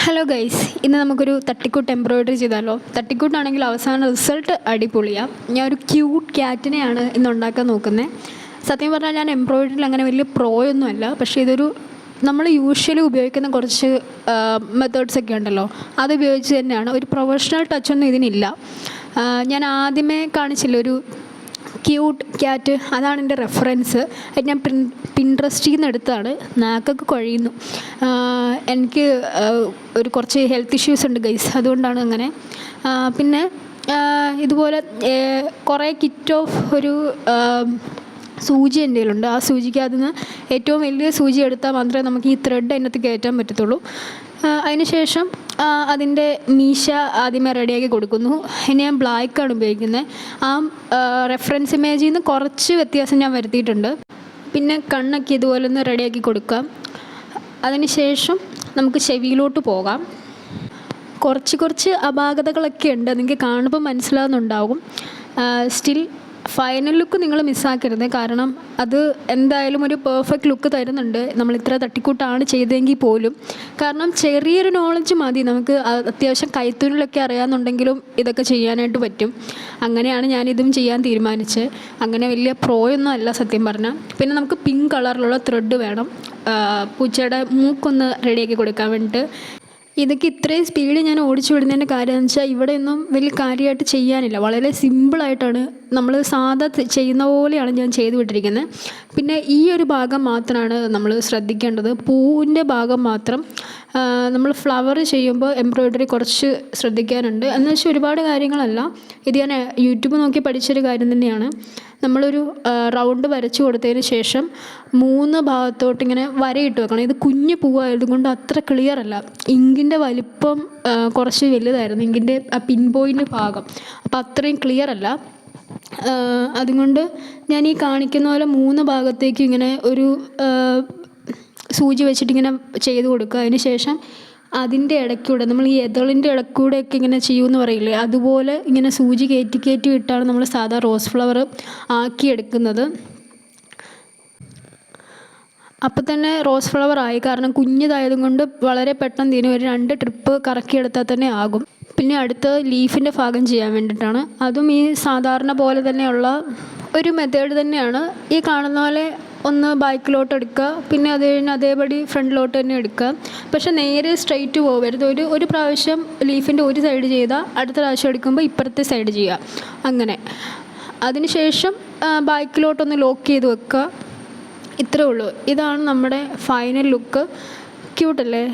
Hello guys, ഇന്ന് നമുക്കൊരു തട്ടിക്കൂട്ട് എംബ്രോയ്ഡറി ചെയ്താലോ. തട്ടിക്കൂട്ടാണെങ്കിൽ അവസാന റിസൾട്ട് അടിപൊളിയാണ്. ഞാൻ ഒരു ക്യൂട്ട് ക്യാറ്റിനെയാണ് ഇന്ന് ഉണ്ടാക്കാൻ നോക്കുന്നത്. സത്യം പറഞ്ഞാൽ ഞാൻ എംബ്രോയ്ഡറിയിൽ അങ്ങനെ വലിയ പ്രോയൊന്നുമല്ല, പക്ഷേ ഇതൊരു നമ്മൾ യൂഷ്വലി ഉപയോഗിക്കുന്ന കുറച്ച് മെത്തേഡ്സ് ഒക്കെ ഉണ്ടല്ലോ, അത് ഉപയോഗിച്ച് തന്നെയാണ്. ഒരു പ്രൊഫഷണൽ ടച്ചൊന്നും ഇതിനില്ല. ഞാൻ ആദ്യമേ കാണിച്ചില്ല ഒരു ക്യൂട്ട് ക്യാറ്റ്, അതാണ് എൻ്റെ റെഫറൻസ്. അത് ഞാൻ പിൻട്രസ്റ്റിൽ നിന്ന് എടുത്താണ്. നാക്കൊക്കെ കുഴയുന്നു. എനിക്ക് ഒരു കുറച്ച് ഹെൽത്ത് ഇഷ്യൂസ് ഉണ്ട് ഗൈസ്, അതുകൊണ്ടാണ് അങ്ങനെ. പിന്നെ ഇതുപോലെ കുറേ കിറ്റ് ഓഫ് ഒരു സൂചി എൻ്റെ കയ്യിലുണ്ട്. ആ സൂചിക്ക് അതിന് ഏറ്റവും വലിയ സൂചി എടുത്താൽ മാത്രമേ നമുക്ക് ഈ ത്രെഡ് അതിനകത്ത് കയറ്റാൻ പറ്റത്തുള്ളൂ. അതിനുശേഷം അതിൻ്റെ മീശ ആദ്യമേ റെഡിയാക്കി കൊടുക്കുന്നു. ഇനി ഞാൻ ബ്ലാക്കാണ് ഉപയോഗിക്കുന്നത്. ആ റെഫറൻസ് ഇമേജിൽ നിന്ന് കുറച്ച് വ്യത്യാസം ഞാൻ വരുത്തിയിട്ടുണ്ട്. പിന്നെ കണ്ണൊക്കെ ഇതുപോലെ ഒന്ന് റെഡിയാക്കി കൊടുക്കാം. അതിനുശേഷം നമുക്ക് ചെവിയിലോട്ട് പോകാം. കുറച്ച് അപാകതകളൊക്കെ ഉണ്ട്, നിങ്ങൾക്ക് കാണുമ്പോൾ മനസ്സിലാകുന്നുണ്ടാവും. സ്റ്റിൽ ഫൈനൽ ലുക്ക് നിങ്ങൾ മിസ്സാക്കരുത്, കാരണം അത് എന്തായാലും ഒരു പെർഫെക്റ്റ് ലുക്ക് തരുന്നുണ്ട്. നമ്മൾ ഇത്ര തട്ടിക്കൂട്ടാണ് ചെയ്തതെങ്കിൽ പോലും. കാരണം ചെറിയൊരു നോളജ് മതി നമുക്ക്. അത്യാവശ്യം കൈത്തുണിലൊക്കെ അറിയാമെന്നുണ്ടെങ്കിലും ഇതൊക്കെ ചെയ്യാനായിട്ട് പറ്റും. അങ്ങനെയാണ് ഞാനിതും ചെയ്യാൻ തീരുമാനിച്ചത്. അങ്ങനെ വലിയ പ്രോയൊന്നും അല്ല സത്യം പറഞ്ഞാൽ. പിന്നെ നമുക്ക് പിങ്ക് കളറിലുള്ള ത്രെഡ് വേണം പൂച്ചയുടെ മൂക്കൊന്ന് റെഡിയാക്കി കൊടുക്കാൻ വേണ്ടിയിട്ട്. ഇതൊക്കെ ഇത്രയും സ്പീഡിൽ ഞാൻ ഓടിച്ചു വിടുന്നതിൻ്റെ കാര്യം എന്ന് വെച്ചാൽ ഇവിടെയൊന്നും വലിയ കാര്യമായിട്ട് ചെയ്യാനില്ല. വളരെ സിമ്പിളായിട്ടാണ്, നമ്മൾ സാധാ ചെയ്യുന്ന പോലെയാണ് ഞാൻ ചെയ്തു വിട്ടിരിക്കുന്നത്. പിന്നെ ഈ ഒരു ഭാഗം മാത്രമാണ് നമ്മൾ ശ്രദ്ധിക്കേണ്ടത്. പൂവിൻ്റെ ഭാഗം മാത്രം നമ്മൾ ഫ്ലവർ ചെയ്യുമ്പോൾ എംബ്രോയ്ഡറി കുറച്ച് ശ്രദ്ധിക്കാനുണ്ട്. എന്ന് വെച്ചാൽ ഒരുപാട് കാര്യങ്ങളല്ല, ഇത് ഞാൻ യൂട്യൂബ് നോക്കി പഠിച്ചൊരു കാര്യം തന്നെയാണ്. നമ്മളൊരു റൗണ്ട് വരച്ചു കൊടുത്തതിന് ശേഷം 3 ഭാഗത്തോട്ട് ഇങ്ങനെ വരയിട്ട് വെക്കണം. ഇത് കുഞ്ഞു പൂവായതുകൊണ്ട് അത്ര ക്ലിയർ അല്ല. ഇങ്കിൻ്റെ വലിപ്പം കുറച്ച് വലുതായിരുന്നു, ഇങ്കിൻ്റെ ആ പിൻ പോയിൻ്റ് ഭാഗം. അപ്പോൾ അത്രയും ക്ലിയർ അല്ല. അതുകൊണ്ട് ഞാൻ ഈ കാണിക്കുന്ന പോലെ 3 ഭാഗത്തേക്കും ഇങ്ങനെ ഒരു സൂചി വെച്ചിട്ടിങ്ങനെ ചെയ്ത് കൊടുക്കുക. അതിന് ശേഷം അതിൻ്റെ ഇടയ്ക്കൂടെ നമ്മൾ ഈ എതളിൻ്റെ ഇടയ്ക്കൂടെയൊക്കെ ഇങ്ങനെ ചെയ്യുമെന്ന് പറയില്ലേ, അതുപോലെ ഇങ്ങനെ സൂചി കയറ്റി വിട്ടാണ് നമ്മൾ സാധാ റോസ് ഫ്ലവർ ആക്കിയെടുക്കുന്നത്. അപ്പം തന്നെ റോസ് ഫ്ലവർ ആയി, കാരണം കുഞ്ഞിതായതും കൊണ്ട് വളരെ പെട്ടെന്ന് ഇതിന് ഒരു 2 ട്രിപ്പ് കറക്കിയെടുത്താൽ തന്നെ ആകും. പിന്നെ അടുത്ത ലീഫിൻ്റെ ഭാഗം ചെയ്യാൻ വേണ്ടിയിട്ടാണ്. അതും ഈ സാധാരണ പോലെ തന്നെയുള്ള ഒരു മെത്തേഡ് തന്നെയാണ്. ഈ കാണുന്ന പോലെ ഒന്ന് ബാക്കിലോട്ട് എടുക്കുക, പിന്നെ അത് കഴിഞ്ഞ് അതേപടി ഫ്രണ്ടിലോട്ട് തന്നെ എടുക്കുക. പക്ഷെ നേരെ സ്ട്രെയിറ്റ് പോകരുത്. ഒരു പ്രാവശ്യം ലീഫിൻ്റെ ഒരു സൈഡ് ചെയ്താൽ അടുത്ത പ്രാവശ്യം എടുക്കുമ്പോൾ ഇപ്പുറത്തെ സൈഡ് ചെയ്യുക, അങ്ങനെ. അതിനുശേഷം ബാക്കിലോട്ടൊന്ന് ലോക്ക് ചെയ്ത് വെക്കുക. ഇത്രേ ഉള്ളൂ. ഇതാണ് നമ്മുടെ ഫൈനൽ ലുക്ക്. ക്യൂട്ടല്ലേ?